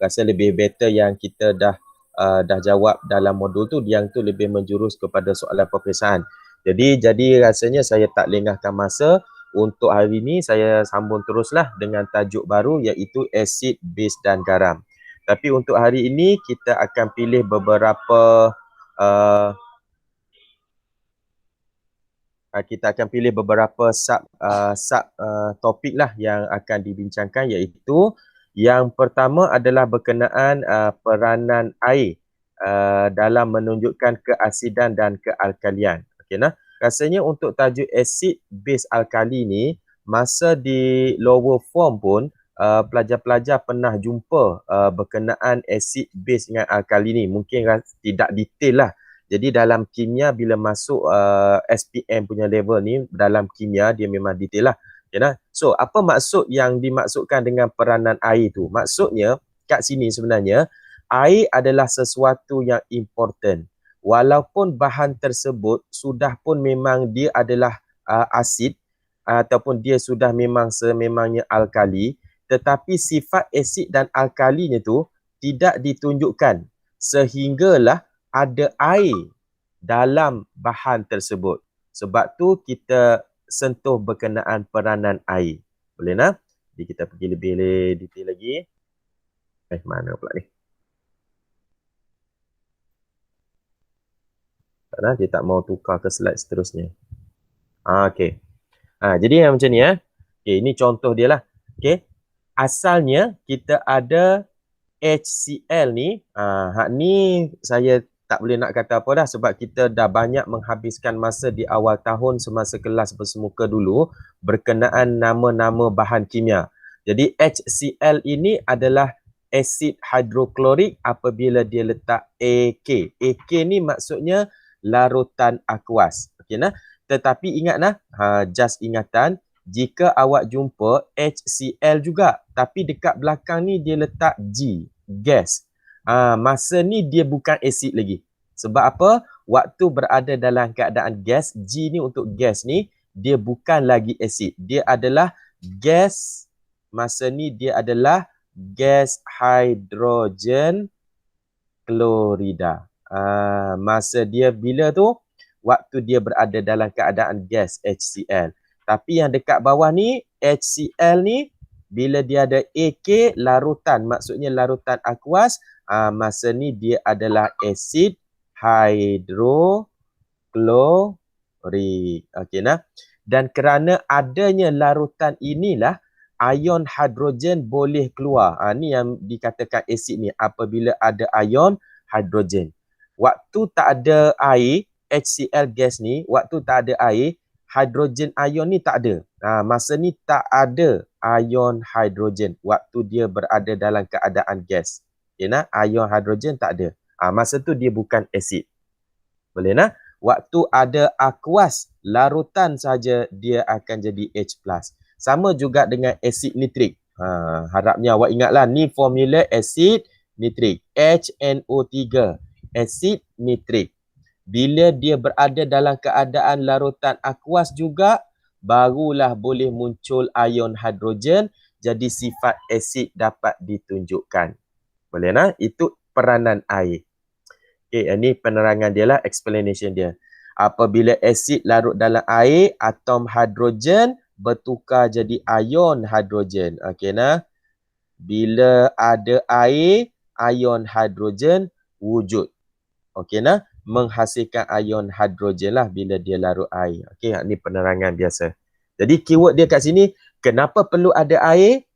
rasa lebih better yang kita dah jawab dalam modul tu, yang tu lebih menjurus kepada soalan peperiksaan. Jadi rasanya saya tak lengahkan masa. Untuk hari ini saya sambung teruslah dengan tajuk baru, iaitu asid, base dan garam. Tapi untuk hari ini kita akan pilih beberapa sub topik lah yang akan dibincangkan, iaitu yang pertama adalah berkenaan peranan air dalam menunjukkan keasidan dan kealkalian. Okey nah. Rasanya untuk tajuk asid, base, alkali ni, masa di lower form pun pelajar-pelajar pernah jumpa berkenaan asid, base dengan alkali ni. Mungkin tidak detail lah. Jadi dalam kimia bila masuk SPM punya level ni, dalam kimia dia memang detail lah. Okay, nah? So apa maksud yang dimaksudkan dengan peranan air tu? Maksudnya kat sini sebenarnya air adalah sesuatu yang important. Walaupun bahan tersebut sudah pun memang dia adalah asid ataupun dia sudah memang sememangnya alkali, tetapi sifat asid dan alkalinya tu tidak ditunjukkan sehinggalah ada air dalam bahan tersebut. Sebab tu kita sentuh berkenaan peranan air. Boleh nak? Jadi kita pergi lebih detail lagi. Mana pula ni? Dia tak mau tukar ke slide seterusnya. Okey. Jadi yang macam ni Okey, ini contoh dia lah. Okey. Asalnya kita ada HCl ni. Hak ni saya tak boleh nak kata apa dah, sebab kita dah banyak menghabiskan masa di awal tahun semasa kelas bersemuka dulu berkenaan nama-nama bahan kimia. Jadi HCl ini adalah asid hidroklorik apabila dia letak AK. AK ni maksudnya larutan akuas. Okey nah. Tetapi ingat nah, just ingatan, jika awak jumpa HCl juga tapi dekat belakang ni dia letak G, gas. Masa ni dia bukan asid lagi. Sebab apa? Waktu berada dalam keadaan gas, G ni untuk gas ni, dia bukan lagi asid. Dia adalah gas, masa ni dia adalah gas hidrogen klorida. Masa dia bila tu? Waktu dia berada dalam keadaan gas HCl. Tapi yang dekat bawah ni, HCl ni, bila dia ada AK, larutan, maksudnya larutan akuas, masa ni dia adalah asid hidroklorik. Okey nah. Dan kerana adanya larutan inilah, ion hidrogen boleh keluar. Ni yang dikatakan asid ni, apabila ada ion hidrogen. Waktu tak ada air, HCl gas ni, waktu tak ada air, hidrogen ion ni tak ada. Masa ni tak ada ion hidrogen waktu dia berada dalam keadaan gas. Okay, nah? Ion hidrogen tak ada. Masa tu dia bukan asid. Boleh nah? Waktu ada aqueous, larutan saja, dia akan jadi H+. Sama juga dengan asid nitrik. Harapnya awak ingatlah, ni formula asid nitrik. HNO3, asid nitrik. Bila dia berada dalam keadaan larutan akuas juga, barulah boleh muncul ion hidrogen, jadi sifat asid dapat ditunjukkan. Boleh nah? Itu peranan air. Okay, ini penerangan dia lah, explanation dia. Apabila asid larut dalam air, atom hidrogen bertukar jadi ion hidrogen. Okay nah? Bila ada air, ion hidrogen wujud. Okay nah? Menghasilkan ion hidrogen lah bila dia larut air. Okey, ini penerangan biasa. Jadi keyword dia kat sini, kenapa perlu ada air?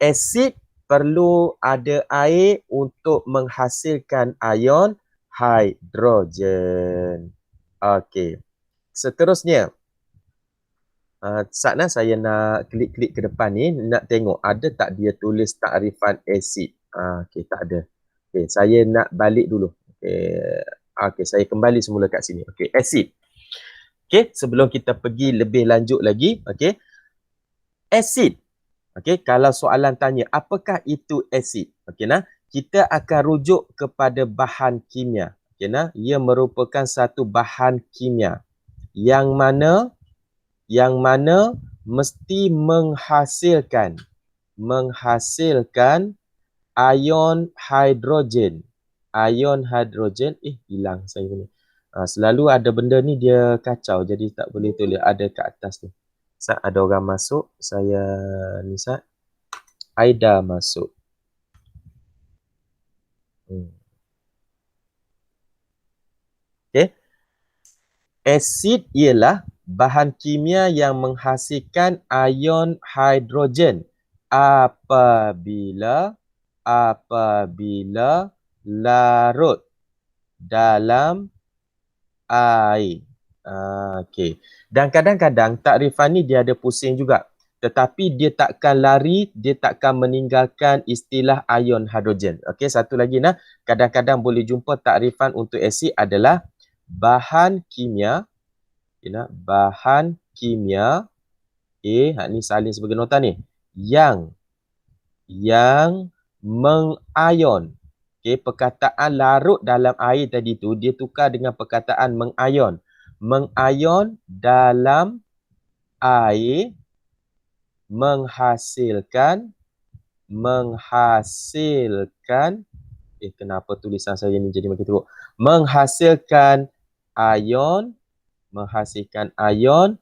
Asid perlu ada air untuk menghasilkan ion hidrogen. Okey. Seterusnya, saatnya saya nak klik-klik ke depan ni, nak tengok ada tak dia tulis takrifan asid. Okey, tak ada. Okey, saya nak balik dulu. Okey, saya kembali semula kat sini. Okey, asid. Okey, sebelum kita pergi lebih lanjut lagi, okey. Asid. Okey, kalau soalan tanya, apakah itu asid? Okey nah, kita akan rujuk kepada bahan kimia. Okey nah, ia merupakan satu bahan kimia yang mana mesti menghasilkan ion hidrogen. Ion hidrogen, hilang saya ni. Selalu ada benda ni dia kacau, jadi tak boleh tulis. Ada kat atas ni. Saat ada orang masuk, saya ni Sat. Aida masuk. Okay. Asid ialah bahan kimia yang menghasilkan ion hidrogen apabila larut dalam air. Okey. Dan kadang-kadang takrifan ni dia ada pusing juga. Tetapi dia takkan lari, dia takkan meninggalkan istilah ion hidrogen. Okey, satu lagi nah. Kadang-kadang boleh jumpa takrifan untuk asid adalah bahan kimia. Bahan kimia. Ni salin sebagai nota ni. Yang mengion. Perkataan larut dalam air tadi tu dia tukar dengan perkataan mengion. Mengion dalam air menghasilkan kenapa tulisan saya ni jadi macam teruk? Menghasilkan ion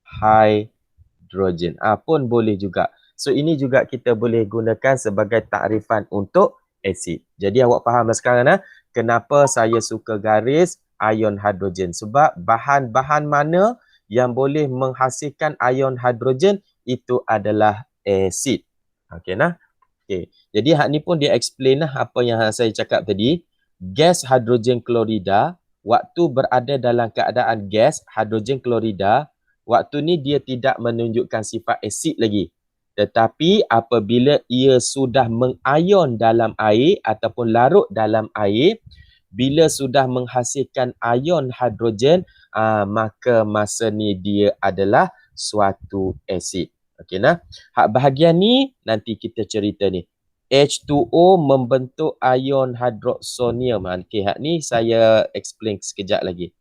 hidrogen. Pun boleh juga. So ini juga kita boleh gunakan sebagai takrifan untuk asid. Jadi awak fahamlah sekarang kenapa saya suka garis ion hidrogen. Sebab bahan-bahan mana yang boleh menghasilkan ion hidrogen itu adalah asid. Okey nah. Okey. Jadi hak ni pun dia explain apa yang saya cakap tadi. Gas hidrogen klorida waktu berada dalam keadaan gas hidrogen klorida, waktu ni dia tidak menunjukkan sifat asid lagi. Tetapi apabila ia sudah mengion dalam air ataupun larut dalam air, bila sudah menghasilkan ion hidrogen, maka masa ni dia adalah suatu asid. Okey nah. Hak bahagian ni nanti kita cerita ni. H2O membentuk ion hidroksonium. Okey, hak ni saya explain sekejap lagi.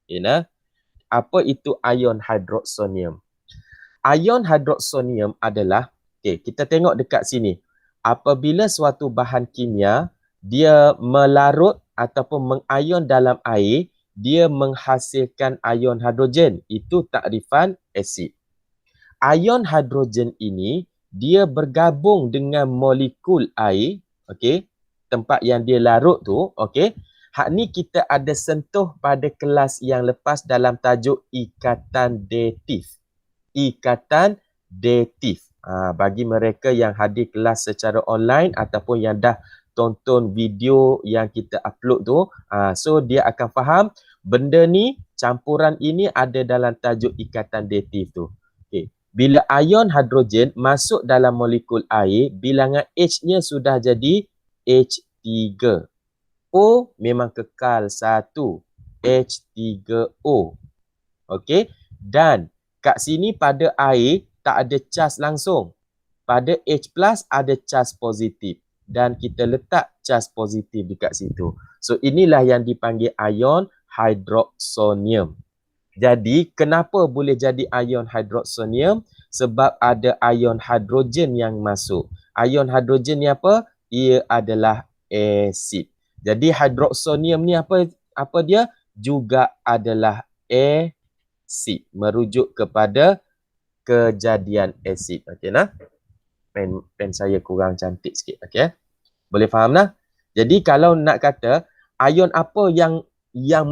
Okey nah. Apa itu ion hidroksonium? Ion hidroksonium adalah, kita tengok dekat sini. Apabila suatu bahan kimia dia melarut ataupun mengion dalam air, dia menghasilkan ion hidrogen. Itu takrifan asid. Ion hidrogen ini dia bergabung dengan molekul air, tempat yang dia larut tu, Hak ni kita ada sentuh pada kelas yang lepas dalam tajuk ikatan datif. Ikatan datif. Bagi mereka yang hadir kelas secara online ataupun yang dah tonton video yang kita upload tu, so dia akan faham benda ni, campuran ini ada dalam tajuk ikatan datif tu. Bila ion hidrogen masuk dalam molekul air, bilangan H-nya sudah jadi H3. O memang kekal 1. H3O. Dan kat sini pada air tak ada cas langsung. Pada H+ ada cas positif. Dan kita letak cas positif dekat situ. So inilah yang dipanggil ion hidroksonium. Jadi, kenapa boleh jadi ion hidroksonium? Sebab ada ion hidrogen yang masuk. Ion hidrogen ni apa? Ia adalah asid. Jadi, hidroksonium ni apa dia? Juga adalah asid. Merujuk kepada kejadian asid. Okey nah? Pen saya kurang cantik sikit. Okey. Boleh faham nah? Jadi, kalau nak kata, ion apa yang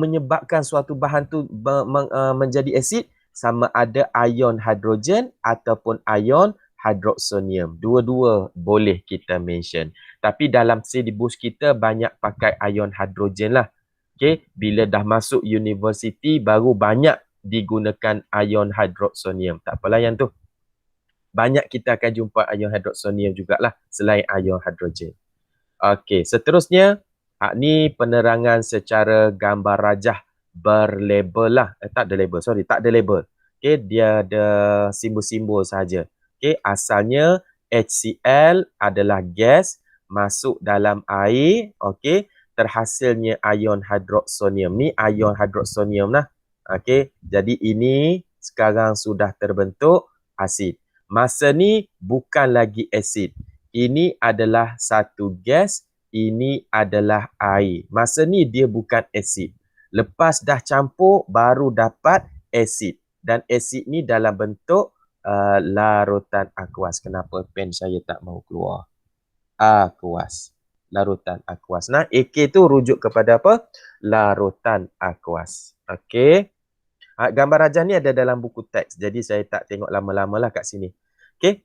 menyebabkan suatu bahan tu menjadi asid, sama ada ion hidrogen ataupun ion hidroksonium. Dua-dua boleh kita mention. Tapi dalam silibus kita banyak pakai ion hidrogen lah. Bila dah masuk universiti baru banyak digunakan ion hidroksonium. Tak apalah yang tu. Banyak kita akan jumpa ion hidroksonium jugalah selain ion hidrogen. Okey, seterusnya ni penerangan secara gambar rajah berlabel lah. Tak ada label. Dia ada simbol-simbol saja. Asalnya HCl adalah gas masuk dalam air. Terhasilnya ion hidroksonium. Ni ion hidroksonium lah. Jadi ini sekarang sudah terbentuk asid. Masa ni bukan lagi asid. Ini adalah satu gas, ini adalah air. Masa ni dia bukan asid. Lepas dah campur, baru dapat asid. Dan asid ni dalam bentuk larutan aquas. Kenapa pen saya tak mau keluar? Aquas. Larutan aquas. Nah, AK tu rujuk kepada apa? Larutan aquas. Okey. Gambar rajah ni ada dalam buku teks. Jadi saya tak tengok lama-lama lah kat sini. Okey.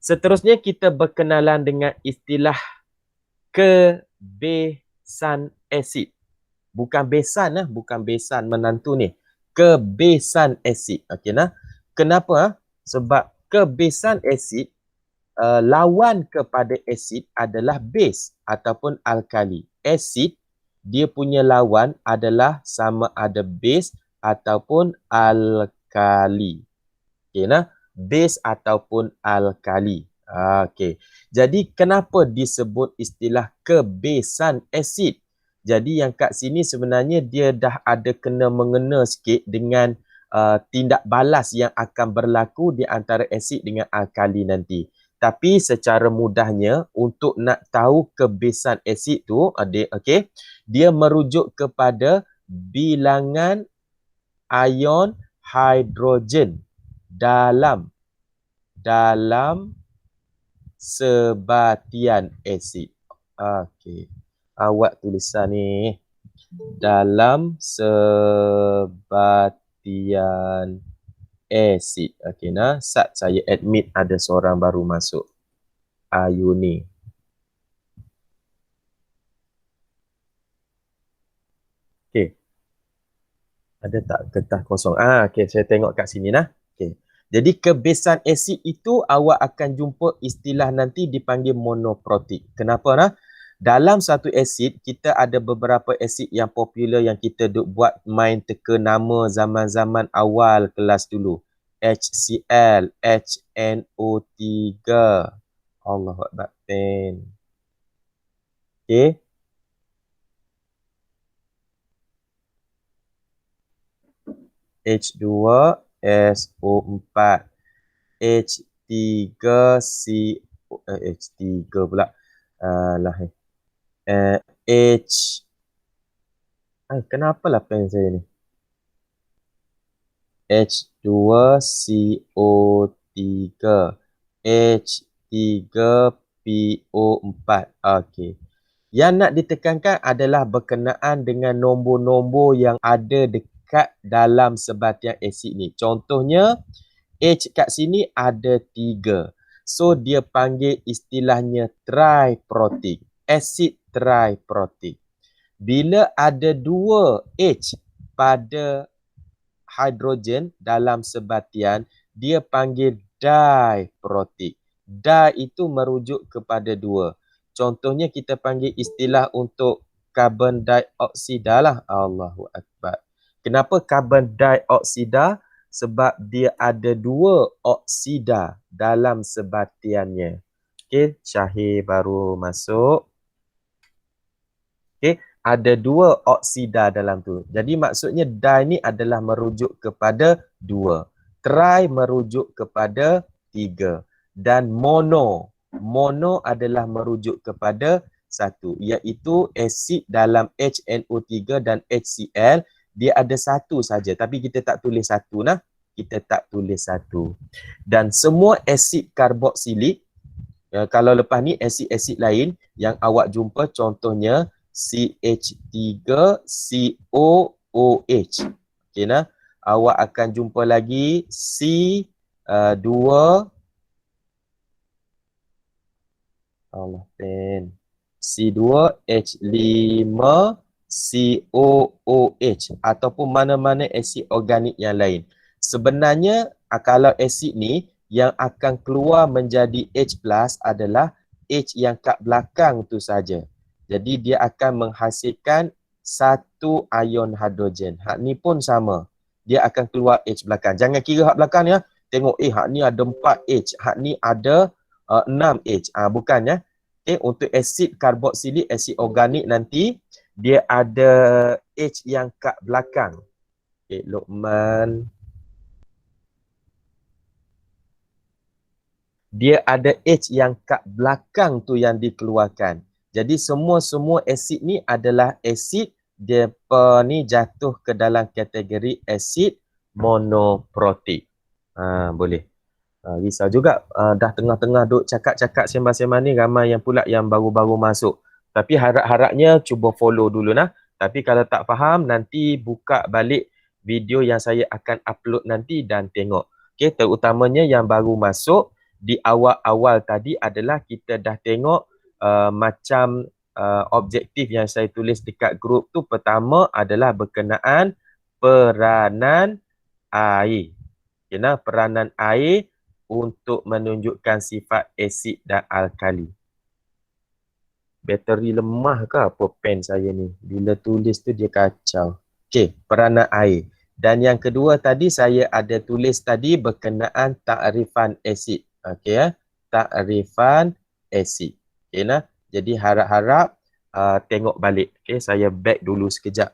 Seterusnya kita berkenalan dengan istilah kebesan asid. Bukan besan bukan besan menantu ni. Kebesan asid. Okey nah. Kenapa? Sebab kebesan asid lawan kepada asid adalah base ataupun alkali. Asid dia punya lawan adalah sama ada base ataupun alkali. Okey nah. Base ataupun alkali. Okey. Jadi kenapa disebut istilah kebesan asid? Jadi yang kat sini sebenarnya dia dah ada kena-mengena sikit dengan tindak balas yang akan berlaku di antara asid dengan alkali nanti. Tapi secara mudahnya untuk nak tahu kebesan asid tu, okey, dia merujuk kepada bilangan ion hidrogen dalam sebatian asid. Okey. Awak tulisan ni dalam sebatian asid. Okey nah, sat saya admit ada seorang baru masuk. Ayuni. Okey. Ada tak kertas kosong? Okey, saya tengok kat sini nah. Okey. Jadi kebesan asid itu awak akan jumpa istilah nanti dipanggil monoprotik. Kenapa nah? Dalam satu asid kita ada beberapa asid yang popular yang kita duk buat main teka nama zaman-zaman awal kelas dulu. HCl, HNO3. Allahu Akbar. Okey. H2SO4, H3CO, H3 pula. Kenapa lah pen saya ni? H2CO3, H3PO4. Okey. Yang nak ditekankan adalah berkenaan dengan nombor-nombor yang ada dekat dalam sebatian asid ni. Contohnya, H kat sini ada 3. So, dia panggil istilahnya triprotik. Asid triprotik. Bila ada 2 H pada hidrogen dalam sebatian, dia panggil diprotik. Di itu merujuk kepada 2. Contohnya kita panggil istilah untuk karbon dioksida lah. Allahu Akbar. Kenapa karbon dioksida? Sebab dia ada 2 oksida dalam sebatiannya. Okey, Syahir baru masuk. Okey, ada 2 oksida dalam tu. Jadi maksudnya di ni adalah merujuk kepada 2. Tri merujuk kepada 3. Dan mono adalah merujuk kepada 1, iaitu asid dalam HNO3 dan HCl dia ada 1 saja, tapi kita tak tulis 1 nah. Kita tak tulis 1. Dan semua asid karboksilik, kalau lepas ni asid-asid lain yang awak jumpa contohnya CH3COOH. Okey nah. Awak akan jumpa lagi C2 Allah pen. C2H5COOH ataupun mana-mana asid organik yang lain. Sebenarnya kalau asid ni yang akan keluar menjadi H+ adalah H yang kat belakang tu saja. Jadi dia akan menghasilkan satu ion hidrogen. Hak ni pun sama. Dia akan keluar H belakang. Jangan kira hak belakang ni. Tengok hak ni ada 4 H. Hak ni ada 6 H. Bukan ya. Okay, untuk asid karboksilik, asid organik nanti dia ada H yang kat belakang. Okay, Luqman. dia ada H yang kat belakang tu yang dikeluarkan. Jadi semua asid ni adalah asid, dia ni jatuh ke dalam kategori asid monoprotik. Boleh. Risau juga dah tengah-tengah duk cakap-cakap sembang-sembang ni, ramai yang pula yang baru-baru masuk. Tapi harap-harapnya cuba follow dulu nah. Tapi kalau tak faham, nanti buka balik video yang saya akan upload nanti dan tengok. Okay, terutamanya yang baru masuk, di awal-awal tadi adalah kita dah tengok macam objektif yang saya tulis dekat grup tu. Pertama adalah berkenaan peranan air. Kena peranan air untuk menunjukkan sifat asid dan alkali. Bateri lemah ke apa pen saya ni? Bila tulis tu dia kacau. Okey, peranan air. Dan yang kedua tadi saya ada tulis tadi berkenaan takrifan asid. Okey ya. Takrifan asid. Okey nah. Jadi harap-harap tengok balik. Okey, saya back dulu sekejap.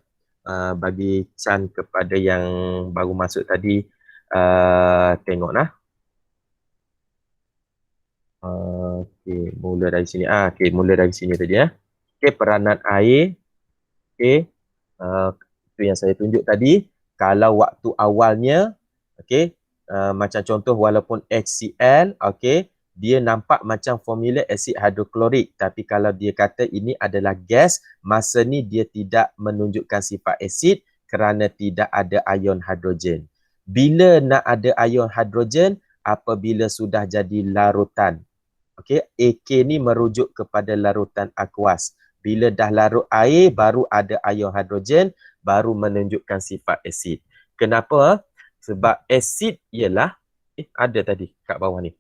Bagi chance kepada yang baru masuk tadi tengok nah. Okey, mula dari sini. Okey, mula dari sini tadi ya. Okey, peranan air. Okey. Itu yang saya tunjuk tadi. Kalau waktu awalnya, okey, macam contoh walaupun HCl, okey, dia nampak macam formula asid hidroklorik, tapi kalau dia kata ini adalah gas, masa ni dia tidak menunjukkan sifat asid kerana tidak ada ion hidrogen. Bila nak ada ion hidrogen? Apabila sudah jadi larutan. Okey, AK ni merujuk kepada larutan akuas. Bila dah larut air, baru ada ion hidrogen, baru menunjukkan sifat asid. Kenapa? Sebab asid ialah, ada tadi kat bawah ni.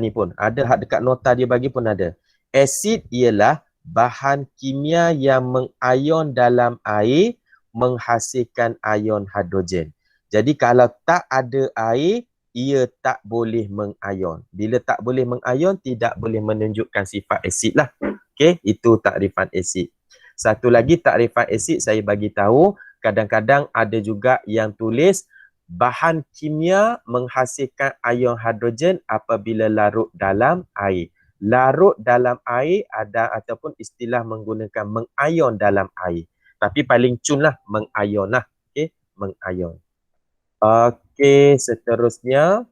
Ni pun, ada dekat nota dia bagi pun ada. Asid ialah bahan kimia yang mengion dalam air, menghasilkan ion hidrogen. Jadi kalau tak ada air, ia tak boleh mengion. Bila tak boleh mengion, tidak boleh menunjukkan sifat asid lah. Okey, itu takrifan asid. Satu lagi takrifan asid saya bagi tahu, kadang-kadang ada juga yang tulis bahan kimia menghasilkan ion hidrogen apabila larut dalam air. Larut dalam air ada ataupun istilah menggunakan mengion dalam air. Tapi paling cun lah mengion lah. Okey, mengion. Okey, seterusnya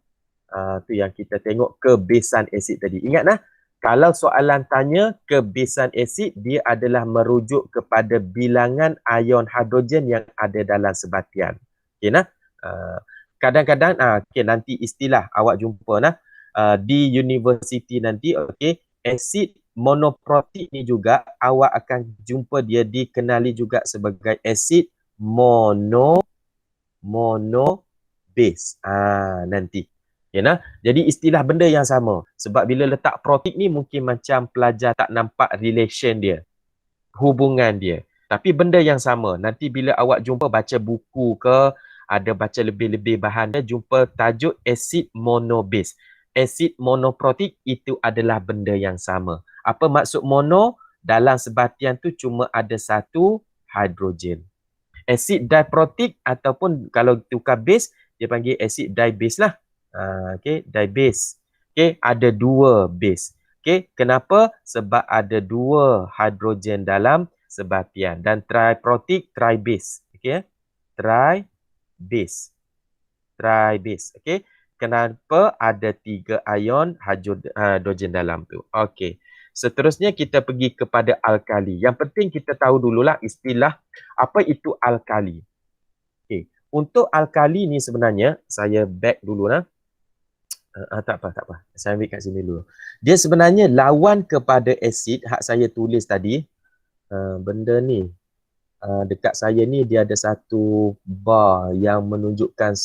tu yang kita tengok kebesan asid tadi. Ingat nah, kalau soalan tanya kebesan asid, dia adalah merujuk kepada bilangan ion hidrogen yang ada dalam sebatian. Okey nah. Kadang-kadang okey, nanti istilah awak jumpa nah di universiti nanti. Okey, asid monoprotik ni juga awak akan jumpa dia dikenali juga sebagai asid mono-base. Nanti. Okay, nah? Jadi istilah benda yang sama. Sebab bila letak protik ni mungkin macam pelajar tak nampak relation dia. Hubungan dia. Tapi benda yang sama. Nanti bila awak jumpa baca buku ke, ada baca lebih-lebih bahan dia, jumpa tajuk asid mono-base. Asid monoprotik itu adalah benda yang sama. Apa maksud mono? Dalam sebatian tu cuma ada satu hidrogen. Asid diprotik ataupun kalau tukar base, dia panggil asid dibase lah. Okey, dibase. Okey, ada dua base. Okey, kenapa? Sebab ada dua hidrogen dalam sebatian. Dan triprotik, tribase. Okey, tribase. Tribase. Okey, kenapa ada tiga ion hidrogen dalam tu? Okey. Seterusnya kita pergi kepada alkali. Yang penting kita tahu dululah istilah apa itu alkali. Okay. Untuk alkali ni sebenarnya, saya back dulu lah. Tak apa. Saya ambil kat sini dulu. Dia sebenarnya lawan kepada asid, hak saya tulis tadi. Benda ni. Dekat saya ni dia ada satu bar yang menunjukkan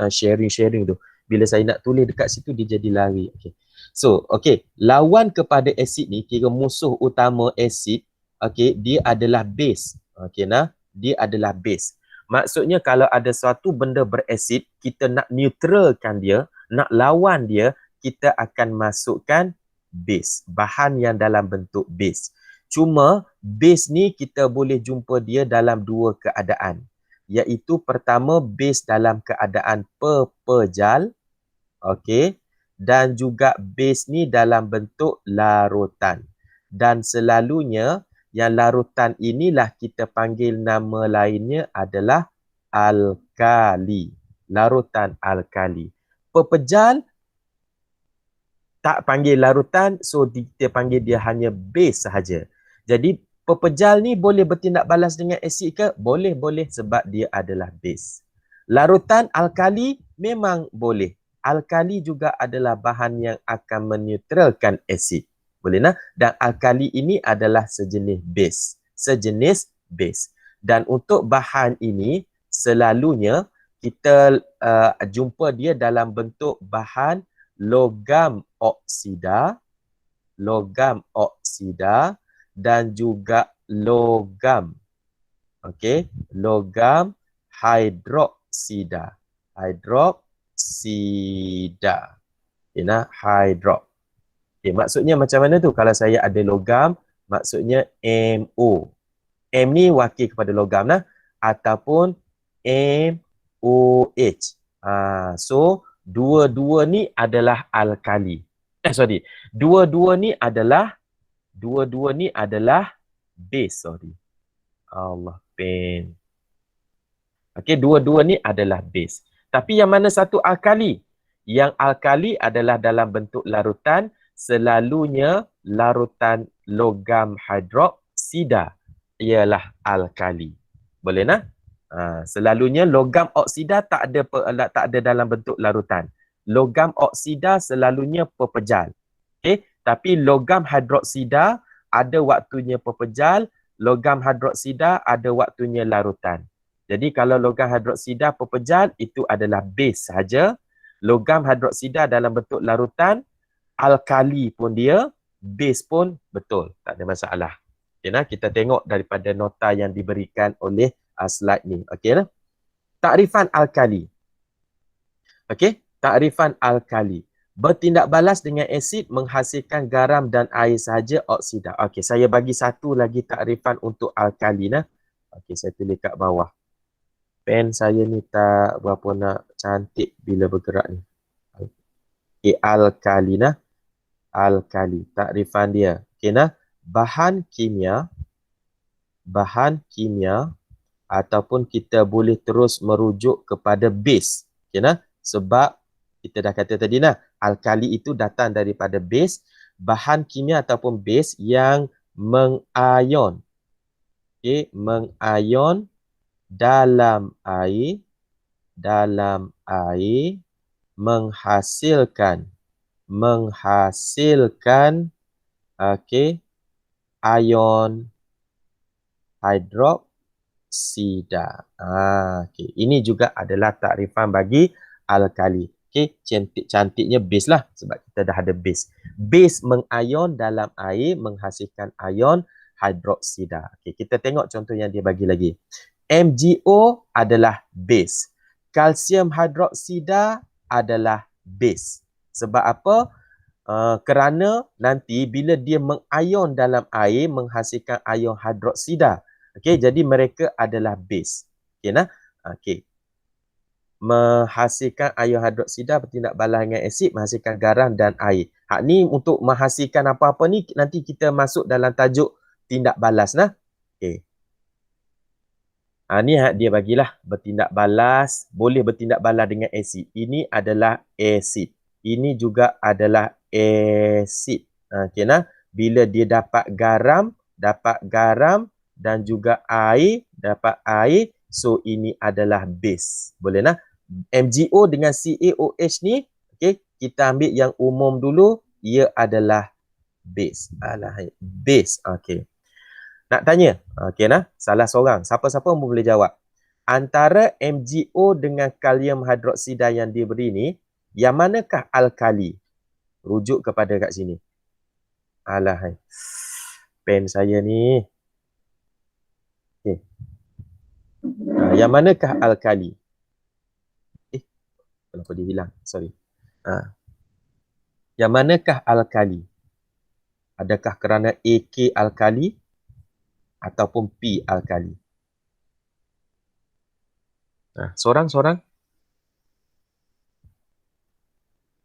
sharing tu. Bila saya nak tulis dekat situ, dia jadi lari. Okay. So, okay, lawan kepada asid ni, kira musuh utama asid, okay, dia adalah base. Okay, nah, dia adalah base. Maksudnya kalau ada suatu benda berasid, kita nak neutralkan dia, nak lawan dia, kita akan masukkan base, bahan yang dalam bentuk base. Cuma base ni kita boleh jumpa dia dalam dua keadaan. Iaitu pertama, base dalam keadaan pepejal. Okey. dan juga base ni dalam bentuk larutan. Dan selalunya yang larutan inilah kita panggil nama lainnya adalah alkali. Larutan alkali. Pepejal tak panggil larutan, so kita panggil dia hanya base sahaja. Jadi pepejal ni boleh bertindak balas dengan asid ke? Boleh, boleh sebab dia adalah base. Larutan alkali memang boleh. Alkali juga adalah bahan yang akan meneutralkan asid. Boleh nah? Dan alkali ini adalah sejenis base. Sejenis base. Dan untuk bahan ini, selalunya kita jumpa dia dalam bentuk bahan logam oksida dan juga logam. Okey, logam hidroksida. Hidroksida. Ini hidrok. Okay, maksudnya macam mana tu? Kalau saya ada logam, maksudnya MO. M ni wakil kepada logam lah. Ataupun MOH. So, dua-dua ni adalah alkali. Dua-dua ni adalah base. Allah pen. Okey, dua-dua ni adalah base. Tapi yang mana satu alkali? Yang alkali adalah dalam bentuk larutan, selalunya larutan logam hidroksida ialah alkali. Boleh nah? Selalunya logam oksida tak ada dalam bentuk larutan. Logam oksida selalunya pepejal. Okey, tapi logam hidroksida ada waktunya pepejal, logam hidroksida ada waktunya larutan. Jadi kalau logam hidroksida pepejal itu adalah base saja. Logam hidroksida dalam bentuk larutan, alkali pun dia, base pun betul, tak ada masalah. Okay, nah? Kita tengok daripada nota yang diberikan oleh slide ni. Okey nah? Takrifan alkali. Okey, takrifan alkali. Bertindak balas dengan asid menghasilkan garam dan air sahaja oksida. Okey, saya bagi satu lagi takrifan untuk alkali nah. Okey, saya tulis kat bawah. Pen saya ni tak berapa nak cantik bila bergerak ni. Okey, alkali nah. Alkali, takrifan dia. Okey nah, bahan kimia ataupun kita boleh terus merujuk kepada base. Okay, nah? Sebab kita dah kata tadi nah, alkali itu datang daripada base, bahan kimia ataupun base yang mengayon. Okay, mengayon dalam air menghasilkan okay, ion hidroksida. Okay. Ini juga adalah takrifan bagi alkali. Okay. Cantiknya base lah sebab kita dah ada base. Base mengayon dalam air menghasilkan ion hidroksida. Okay. Kita tengok contoh yang dia bagi lagi. MgO adalah base. Kalsium hidroksida adalah base. Sebab apa? Kerana nanti bila dia mengayon dalam air menghasilkan ion hidroksida. Okey, jadi mereka adalah base. Okey nah. Okey. Menghasilkan ion hidroksida bertindak balas dengan asid menghasilkan garam dan air. Hak ni untuk menghasilkan apa-apa ni nanti kita masuk dalam tajuk tindak balas nah. Okey. Ni dia bagilah bertindak balas, boleh bertindak balas dengan asid. Ini adalah asid. Ini juga adalah asid. Okey nah. Bila dia dapat garam dan juga air, dapat air, so ini adalah base. Boleh nah. MgO dengan CaOH ni, okey, kita ambil yang umum dulu, ia adalah base. Base. Okey. Nak tanya? Okey nah, salah seorang. Siapa-siapa pun boleh jawab. Antara MgO dengan kalium hidroksida yang diberi ni, yang manakah alkali? Rujuk kepada kat sini. Pen saya ni. Okay. Yang manakah alkali? Kenapa dia hilang? Sorry. Yang manakah alkali? Adakah kerana AK alkali ataupun P alkali? Sorang-sorang.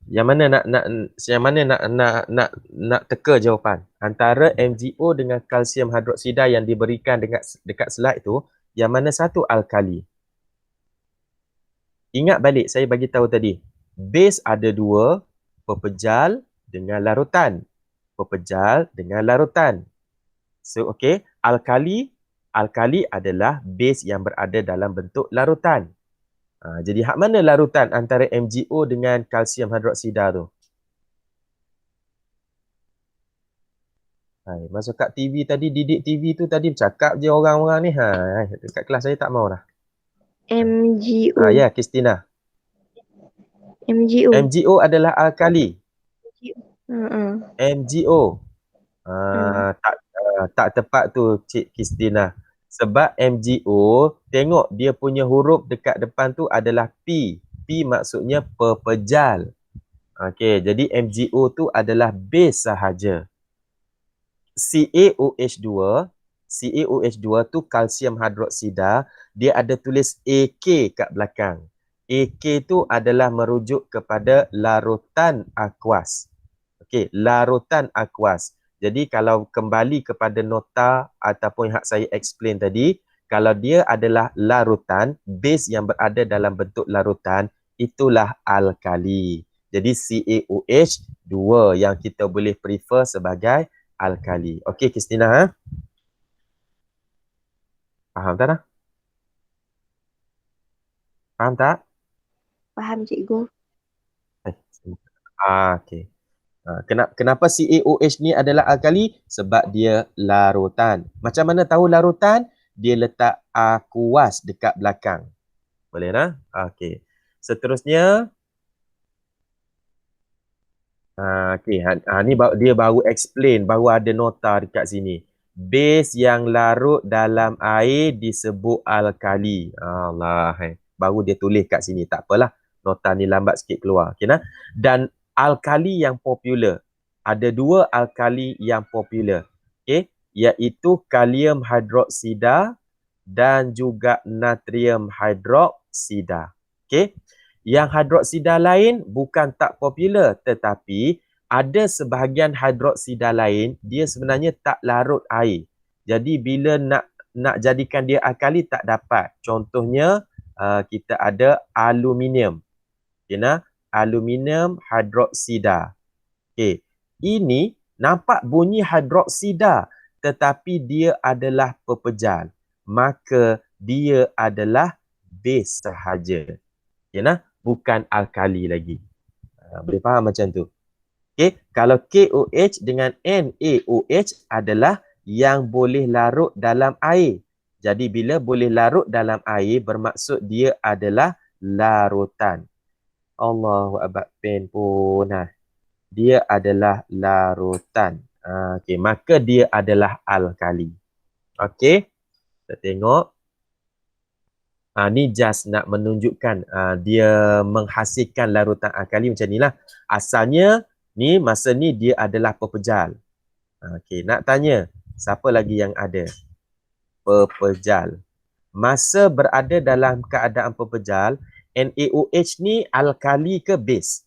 Yang mana nak teka jawapan? Antara MgO dengan kalsium hidroksida yang diberikan dekat slide tu, yang mana satu alkali? Ingat balik saya bagi tahu tadi. Base ada dua, pepejal dengan larutan. Pepejal dengan larutan. So, okey. Alkali adalah base yang berada dalam bentuk larutan. Jadi, hak mana larutan antara MgO dengan kalsium hidroksida tu? Hai, masuk kat TV tadi, didik TV tu tadi bercakap je orang-orang ni. Dekat kelas saya tak mau dah. MgO. Ya, Christina. MgO. MgO adalah alkali. Uh-uh. MgO. Tak tepat tu Cik Christina. Sebab MgO, tengok dia punya huruf dekat depan tu adalah P. P maksudnya pepejal. Okey, jadi MgO tu adalah base sahaja. CaOH2 tu kalsium hidroksida, dia ada tulis AK kat belakang. AK tu adalah merujuk kepada larutan akuas. Okey, larutan akuas. Jadi kalau kembali kepada nota ataupun hak saya explain tadi, kalau dia adalah larutan, base yang berada dalam bentuk larutan, itulah alkali. Jadi CaOH2 yang kita boleh prefer sebagai alkali. Okey, Christina. Faham tak dah? Faham tak? Faham, cikgu. Okey. Kenapa CaOH ni adalah alkali? Sebab dia larutan. Macam mana tahu larutan? Dia letak akuas dekat belakang. Boleh tak? Okey. Seterusnya. Okey. Ni dia baru explain. Baru ada nota dekat sini. Base yang larut dalam air disebut alkali. Allah. Baru dia tulis kat sini. Tak apalah. Nota ni lambat sikit keluar. Okay, nah? Dan alkali yang popular. Ada dua alkali yang popular. Okay? Iaitu kalium hidroksida dan juga natrium hidroksida. Okay? Yang hidroksida lain bukan tak popular, tetapi ada sebahagian hidroksida lain, dia sebenarnya tak larut air. Jadi bila nak jadikan dia alkali tak dapat. Contohnya, kita ada aluminium. Aluminium hidroksida. Okay. Ini nampak bunyi hidroksida, tetapi dia adalah pepejal. Maka dia adalah base sahaja. Bukan alkali lagi. Boleh faham macam tu? Okay. Kalau KOH dengan NaOH adalah yang boleh larut dalam air. Jadi bila boleh larut dalam air, bermaksud dia adalah larutan. Allahu Akbar, pen pun. Dia adalah larutan. Okay. Maka dia adalah alkali. Okey. Kita tengok. Ni just nak menunjukkan dia menghasilkan larutan alkali macam ni lah. Asalnya ni masa ni dia adalah pepejal. Okey, nak tanya siapa lagi yang ada pepejal? Masa berada dalam keadaan pepejal, NaOH ni alkali ke base?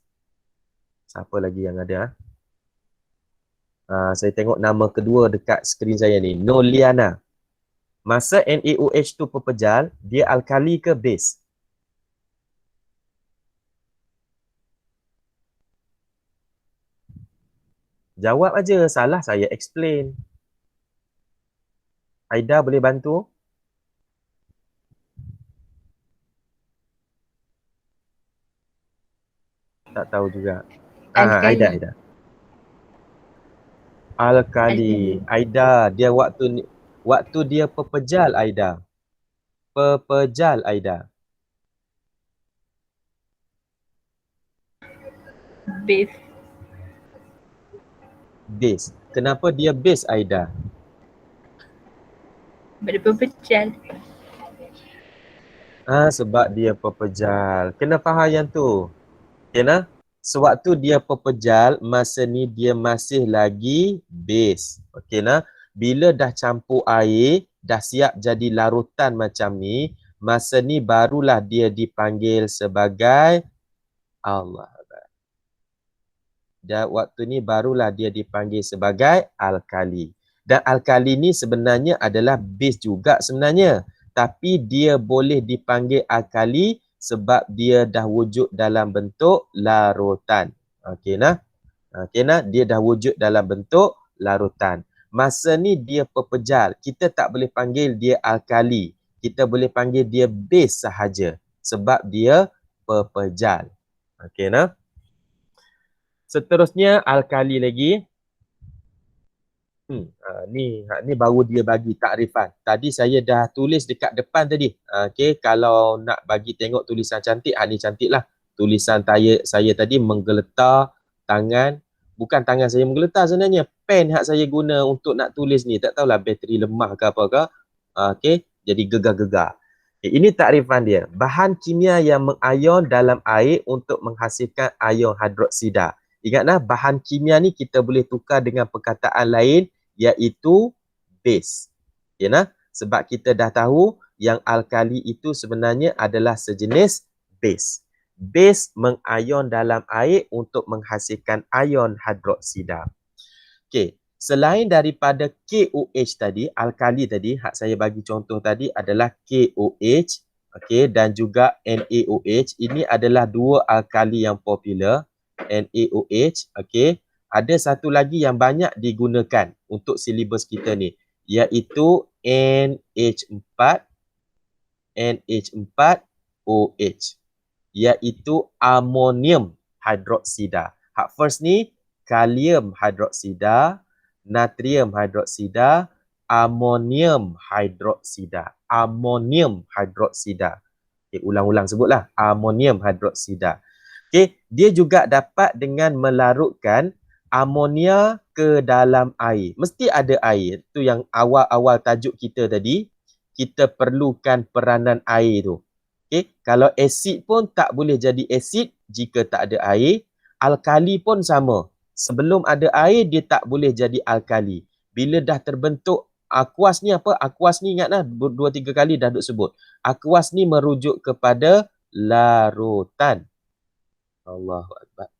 Siapa lagi yang ada? Saya tengok nama kedua dekat skrin saya ni, Noliana. Masa NaOH tu pepejal, dia alkali ke base? Jawab aja, salah saya explain. Aida boleh bantu? Tak tahu juga. Aida. Alkali. Aida, dia waktu dia pepejal, Aida. Pepejal, Aida. Base. Kenapa dia base, Aida? Dia pepejal. Sebab dia pepejal. Kena faham yang tu. Kena? Sewaktu dia pepejal, masa ni dia masih lagi base. Okey nah? Bila dah campur air, dah siap jadi larutan macam ni, masa ni barulah dia dipanggil sebagai Allah. Dan waktu ni barulah dia dipanggil sebagai alkali. Dan alkali ni sebenarnya adalah base juga sebenarnya. Tapi dia boleh dipanggil alkali sebab dia dah wujud dalam bentuk larutan. Okey nah. Okey nah, dia dah wujud dalam bentuk larutan. Masa ni dia pepejal. Kita tak boleh panggil dia alkali. Kita boleh panggil dia base sahaja sebab dia pepejal. Okey nah. Seterusnya alkali lagi. Ni baru dia bagi takrifan. Tadi saya dah tulis dekat depan tadi. Okey, kalau nak bagi tengok tulisan cantik, ni cantik lah. Tulisan saya tadi menggeletar tangan. Bukan tangan saya menggeletar sebenarnya. Pen yang saya guna untuk nak tulis ni. Tak tahulah bateri lemah ke apa ke. Okey, jadi gegar-gegar. Okay, ini takrifan dia. Bahan kimia yang mengayon dalam air untuk menghasilkan ayon hidroksida. Ingatlah, bahan kimia ni kita boleh tukar dengan perkataan lain iaitu base. Okay, nah? Sebab kita dah tahu yang alkali itu sebenarnya adalah sejenis base. Base mengayon dalam air untuk menghasilkan ayon hidroksida. Okey, selain daripada KOH tadi, alkali tadi, hak saya bagi contoh tadi adalah KOH, okey, dan juga NaOH. Ini adalah dua alkali yang popular, NaOH, okey. Ada satu lagi yang banyak digunakan untuk silibus kita ni, iaitu NH4, NH4OH, iaitu amonium hidroksida. Hak first ni kalium hidroksida, natrium hidroksida, amonium hidroksida. Amonium hidroksida. Okay, ulang-ulang sebutlah. Amonium hidroksida. Okay, dia juga dapat dengan melarutkan amonia ke dalam air. Mesti ada air. Itu yang awal-awal tajuk kita tadi. Kita perlukan peranan air tu. Okay, kalau asid pun tak boleh jadi asid jika tak ada air. Alkali pun sama. Sebelum ada air, dia tak boleh jadi alkali. Bila dah terbentuk aqueous ni apa? Aqueous ni ingatlah 2-3 kali dah duk sebut. Aqueous ni merujuk kepada larutan. Allahu Akbar.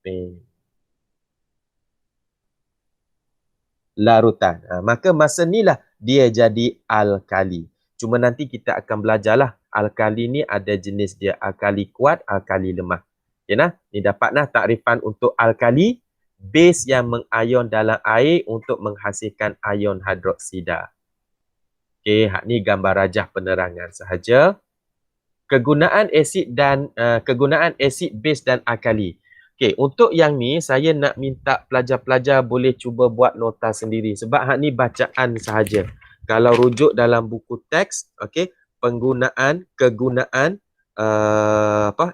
Larutan. Maka masa ni lah dia jadi alkali. Cuma nanti kita akan belajarlah. Alkali ni ada jenis dia. Alkali kuat, alkali lemah. Okay, nah? Ni dapatlah takrifan untuk alkali. Base yang mengayon dalam air untuk menghasilkan ayon hidroksida. Okey, hak ni gambar rajah penerangan sahaja. Kegunaan asid dan kegunaan asid, base dan alkali. Okey, untuk yang ni saya nak minta pelajar-pelajar boleh cuba buat nota sendiri sebab hak ni bacaan sahaja. Kalau rujuk dalam buku teks, okey, kegunaan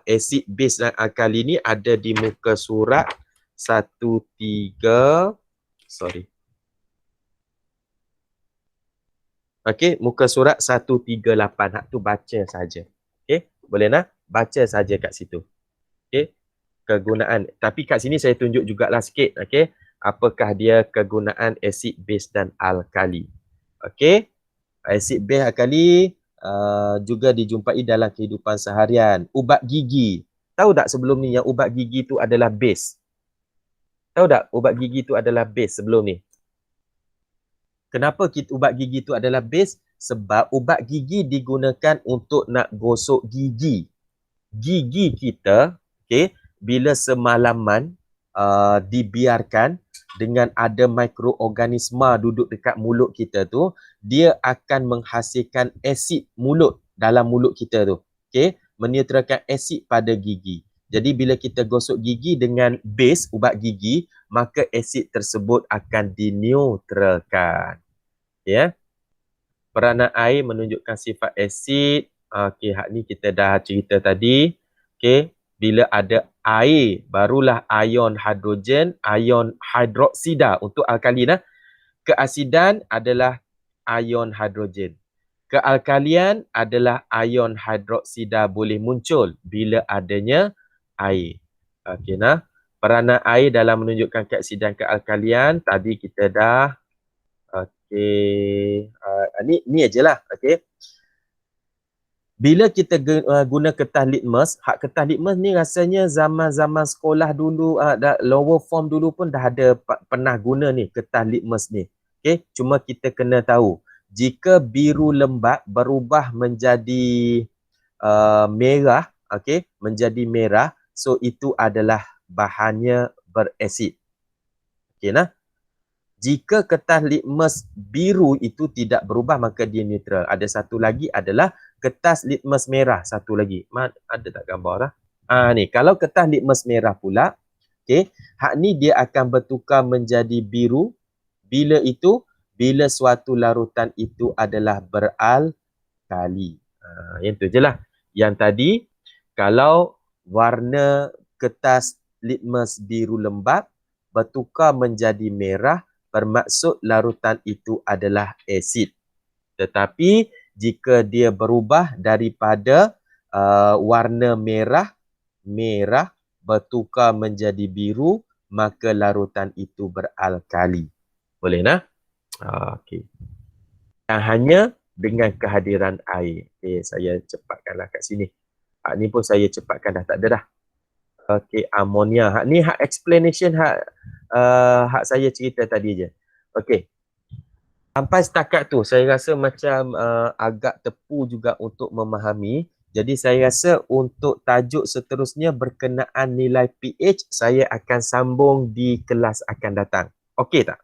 asid, base dan alkali ni ada di muka surat 13 Okey, muka surat 138. Hak tu baca saja. Okey, boleh nak baca saja kat situ. Okey, kegunaan. Tapi kat sini saya tunjuk jugalah sikit. Okey, apakah dia kegunaan asid, base dan alkali. Okey, asid, base, alkali juga dijumpai dalam kehidupan seharian. Ubat gigi. Tahu tak sebelum ni yang ubat gigi tu adalah base? Tahu tak ubat gigi tu adalah base sebelum ni? Kenapa ubat gigi tu adalah base? Sebab ubat gigi digunakan untuk nak gosok gigi. Gigi kita, okay, bila semalaman dibiarkan dengan ada mikroorganisma duduk dekat mulut kita tu, dia akan menghasilkan asid mulut dalam mulut kita tu. Okay, menetralkan asid pada gigi. Jadi bila kita gosok gigi dengan base ubat gigi, maka asid tersebut akan dineutralkan. Ya. Peranan air menunjukkan sifat asid. Okey, hak ni kita dah cerita tadi. Okey, bila ada air, barulah ayon hidrogen, ayon hidroksida untuk alkali nah. Keasidan adalah ayon hidrogen. Kealkalian adalah ayon hidroksida boleh muncul bila adanya air. Okey nah. Peranan air dalam menunjukkan keasidan kealkalian tadi kita dah. Okey, ni ajalah. Okey. Bila kita guna kertas litmus, hak kertas litmus ni rasanya zaman-zaman sekolah dulu, lower form dulu pun dah ada pernah guna ni kertas litmus ni. Okey, cuma kita kena tahu jika biru lembap berubah menjadi merah, okey, menjadi merah, so itu adalah bahannya berasid. Okey nah. Jika kertas litmus biru itu tidak berubah maka dia neutral. Ada satu lagi adalah kertas litmus merah. Satu lagi. Ada tak gambar lah? Ni. Kalau kertas litmus merah pula, okay, hak ni dia akan bertukar menjadi biru. Bila itu? Bila suatu larutan itu adalah beralkali. Yang tu je lah. Yang tadi, kalau warna kertas litmus biru lembap bertukar menjadi merah, bermaksud larutan itu adalah asid. Tetapi jika dia berubah daripada warna merah bertukar menjadi biru, maka larutan itu beralkali. Boleh nah? Okey. Yang hanya dengan kehadiran air. Okey, saya cepatkanlah kat sini. Ni pun saya cepatkan dah, tak ada dah. Okey, amonia. Hak ni hak explanation hak saya cerita tadi je. Okey. Sampai setakat tu saya rasa macam agak tepu juga untuk memahami. Jadi saya rasa untuk tajuk seterusnya berkenaan nilai pH saya akan sambung di kelas akan datang. Okey tak?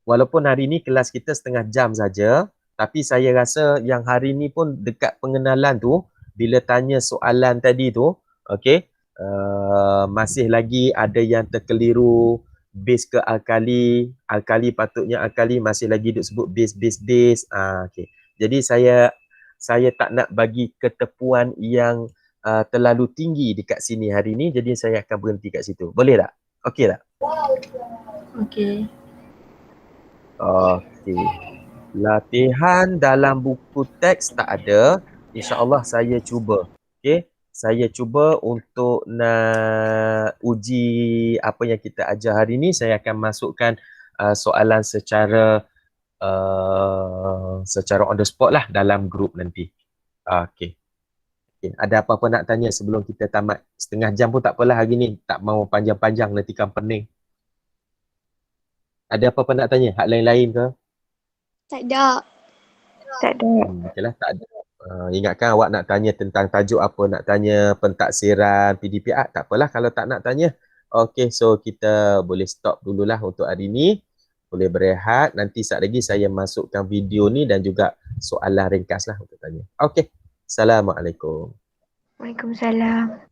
Walaupun hari ni kelas kita setengah jam saja, tapi saya rasa yang hari ni pun dekat pengenalan tu, bila tanya soalan tadi tu, okey, masih lagi ada yang terkeliru, base ke alkali, alkali patutnya alkali, masih lagi duk sebut base. Okay. Jadi saya tak nak bagi ketepuan yang terlalu tinggi dekat sini hari ni, jadi saya akan berhenti kat situ. Boleh tak? Okey tak? Okey. Okey. Latihan dalam buku teks tak ada. InsyaAllah saya cuba. Okey. Saya cuba untuk nak uji apa yang kita ajar hari ni. Saya akan masukkan soalan secara on the spot lah dalam grup nanti. Okey. Okay. Ada apa-apa nak tanya sebelum kita tamat? Setengah jam pun tak apalah hari ni. Tak mau panjang-panjang nanti kan pening. Ada apa-apa nak tanya? Hak lain-lain ke? Tak ada. Tak ada. Okeylah, tak ada. Ingatkan awak nak tanya tentang tajuk apa, nak tanya pentaksiran, PDPR, tak apalah kalau tak nak tanya. Okey, so kita boleh stop dululah untuk hari ni. Boleh berehat. Nanti saat lagi saya masukkan video ni dan juga soalan ringkas lah untuk tanya. Okey. Assalamualaikum. Waalaikumsalam.